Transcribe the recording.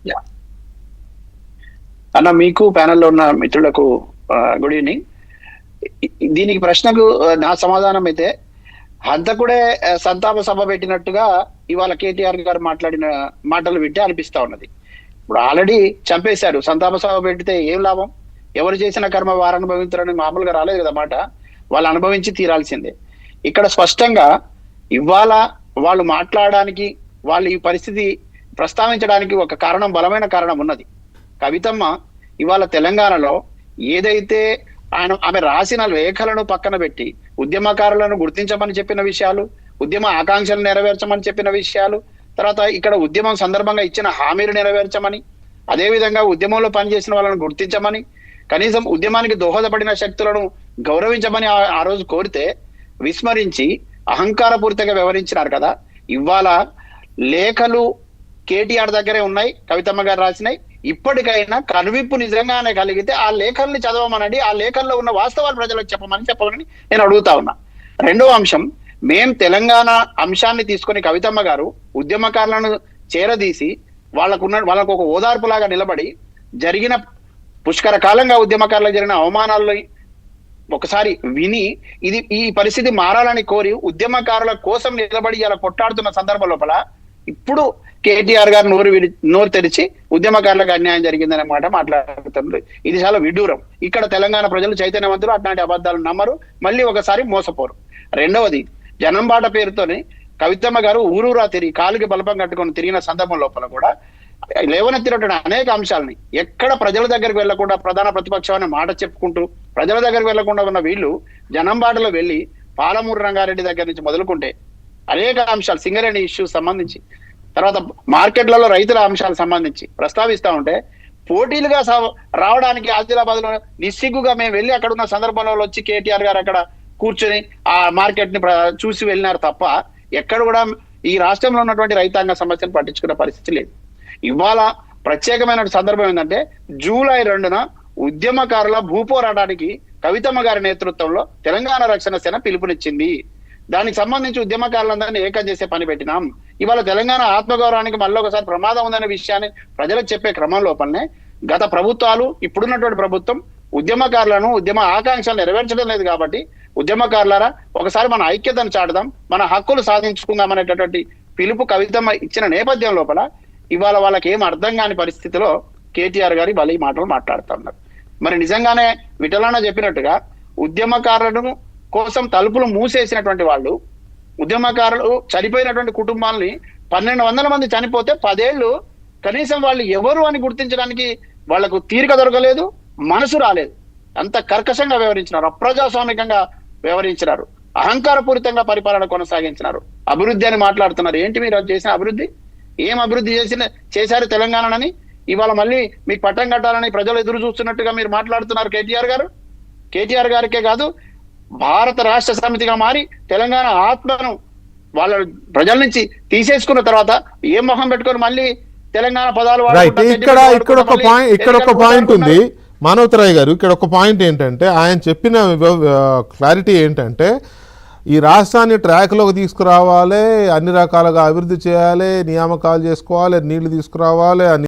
Yeah. అన్న మీకు ప్యానెల్లో ఉన్న మిత్రులకు గుడ్ ఈవినింగ్. దీనికి ప్రశ్నకు నా సమాధానం అయితే హంతకుడే సంతాప సభ పెట్టినట్టుగా ఇవాళ కేటీఆర్ గారు మాట్లాడిన మాటలు వింటే అనిపిస్తా ఉన్నది. ఇప్పుడు ఆల్రెడీ చంపేశారు, సంతాప సభ పెడితే ఏం లాభం? ఎవరు చేసిన కర్మ వారు అనుభవించారని మామూలుగా రాలేదు కదా మాట. వాళ్ళు అనుభవించి తీరాల్సిందే. ఇక్కడ స్పష్టంగా ఇవాళ వాళ్ళు మాట్లాడడానికి, వాళ్ళు ఈ పరిస్థితి ప్రస్తావించడానికి ఒక కారణం, బలమైన కారణం ఉన్నది. కవితమ్మ ఇవాళ తెలంగాణలో ఏదైతే ఆమె రాసిన లేఖలను పక్కన పెట్టి ఉద్యమకారులను గుర్తించమని చెప్పిన విషయాలు, ఉద్యమ ఆకాంక్షలు నెరవేర్చమని చెప్పిన విషయాలు, తర్వాత ఇక్కడ ఉద్యమం సందర్భంగా ఇచ్చిన హామీలు నెరవేర్చమని, అదేవిధంగా ఉద్యమంలో పనిచేసిన వాళ్ళను గుర్తించమని, కనీసం ఉద్యమానికి దోహదపడిన శక్తులను గౌరవించమని ఆ రోజు కోరితే విస్మరించి అహంకారపూరితంగా వ్యవహరించినారు కదా. ఇవాళ లేఖలు కేటీఆర్ దగ్గరే ఉన్నాయి, కవితమ్మ గారు రాసినాయి. ఇప్పటికైనా కనువిప్పు నిజంగానే కలిగితే ఆ లేఖల్ని చదవమనండి, ఆ లేఖల్లో ఉన్న వాస్తవాలు ప్రజలకు చెప్పమని నేను అడుగుతా ఉన్నా. రెండో అంశం, మేం తెలంగాణ అంశాన్ని తీసుకొని కవితమ్మ గారు ఉద్యమకారులను చేరదీసి వాళ్ళకు ఒక ఓదార్పులాగా నిలబడి జరిగిన పుష్కర కాలంగా ఉద్యమకారులకు జరిగిన అవమానాలని ఒకసారి విని ఈ పరిస్థితి మారాలని కోరి ఉద్యమకారుల కోసం నిలబడి ఇలా కొట్టాడుతున్న సందర్భం లోపల ఇప్పుడు కేటీఆర్ గారు నోరు తెరిచి ఉద్యమకారులకు అన్యాయం జరిగిందనే మాట మాట్లాడుతున్నారు. ఇది చాలా విడ్డూరం. ఇక్కడ తెలంగాణ ప్రజలు చైతన్యవంతులు, అట్లాంటి అబద్ధాలు నమ్మరు, మళ్ళీ ఒకసారి మోసపోరు. రెండవది, జనంబాట పేరుతోని కవితమ్మ గారు ఊరూరా తిరిగి కాలుకి బలపం కట్టుకొని తిరిగిన సందర్భం లోపల కూడా లేవనెత్తినటువంటి అనేక అంశాలని ఎక్కడ ప్రజల దగ్గరికి వెళ్లకుండా, ప్రధాన ప్రతిపక్షం అనే మాట చెప్పుకుంటూ ప్రజల దగ్గరికి వెళ్లకుండా ఉన్న వీళ్ళు జనంబాటలో వెళ్లి పాలమూరు రంగారెడ్డి దగ్గర నుంచి మొదలుకుంటే అనేక అంశాలు, సింగరేణి ఇష్యూస్ సంబంధించి, తర్వాత మార్కెట్లలో రైతుల అంశాలకు సంబంధించి ప్రస్తావిస్తా ఉంటే పోటీలుగా రావడానికి ఆదిలాబాద్ లో నిస్సిగ్గుగా మేము వెళ్ళి అక్కడ ఉన్న సందర్భంలో వచ్చి కేటీఆర్ గారు అక్కడ కూర్చొని ఆ మార్కెట్ ని చూసి వెళ్ళినారు తప్ప ఎక్కడ కూడా ఈ రాష్ట్రంలో ఉన్నటువంటి రైతాంగ సమస్యను పట్టించుకునే పరిస్థితి లేదు. ఇవాళ ప్రత్యేకమైన సందర్భం ఏంటంటే జూలై 2న ఉద్యమకారుల భూపోరాటానికి కవితమ్మ గారి నేతృత్వంలో తెలంగాణ రక్షణ సేన పిలుపునిచ్చింది. దానికి సంబంధించి ఉద్యమకారులందరినీ ఏకం చేసే పని పెట్టినాం. ఇవాళ తెలంగాణ ఆత్మగౌరవానికి మళ్ళీ ఒకసారి ప్రమాదం ఉందనే విషయాన్ని ప్రజలకు చెప్పే క్రమం లోపలనే గత ప్రభుత్వాలు, ఇప్పుడున్నటువంటి ప్రభుత్వం ఉద్యమకారులను, ఉద్యమ ఆకాంక్షలు నెరవేర్చడం లేదు. కాబట్టి ఉద్యమకారులారా ఒకసారి మన ఐక్యతను చాటుదాం, మన హక్కులు సాధించుకుందాం అనేటటువంటి పిలుపు కవితమ్మ ఇచ్చిన నేపథ్యం లోపల ఇవాళ వాళ్ళకి ఏం అర్థం కాని పరిస్థితిలో కేటీఆర్ గారి వాళ్ళ ఈ మాటలు మాట్లాడుతూ ఉన్నారు. మరి నిజంగానే విఠలన్న చెప్పినట్టుగా ఉద్యమకారులను కోసం తలుపులు మూసేసినటువంటి వాళ్ళు, ఉద్యమకారులు చనిపోయినటువంటి కుటుంబాలని 1200 మంది చనిపోతే 10 ఏళ్ళు కనీసం వాళ్ళు ఎవరు అని గుర్తించడానికి వాళ్లకు తీరిక దొరకలేదు, మనసు రాలేదు. అంత కర్కశంగా వ్యవహరించినారు, అప్రజాస్వామికంగా వ్యవహరించినారు, అహంకారపూరితంగా పరిపాలన కొనసాగించినారు. అభివృద్ధి అని మాట్లాడుతున్నారు. ఏంటి మీరు చేసిన అభివృద్ధి? ఏం అభివృద్ధి చేశారు తెలంగాణని? ఇవాళ మళ్ళీ మీకు పట్టం కట్టాలని ప్రజలు ఎదురు చూస్తున్నట్టుగా మీరు మాట్లాడుతున్నారు కేటీఆర్ గారు. కేటీఆర్ గారికే కాదు, భారత రాష్ట్ర సమితిగా మారి తెలంగాణ ఆత్మను వాళ్ళ ప్రజల నుంచి తీసేసుకున్న తర్వాత ఏ మొహం పెట్టుకొని మళ్ళీ తెలంగాణ పదాలు ఇక్కడ ఒక పాయింట్ ఉంది మానవతరాయ్ గారు. ఇక్కడ ఒక పాయింట్ ఏంటంటే ఆయన చెప్పిన క్లారిటీ ఏంటంటే ఈ రాష్ట్రాన్ని ట్రాక్లోకి తీసుకురావాలి, అన్ని రకాలుగా అభివృద్ధి చేయాలి, నియామకాలు చేసుకోవాలి, నీళ్లు తీసుకురావాలి,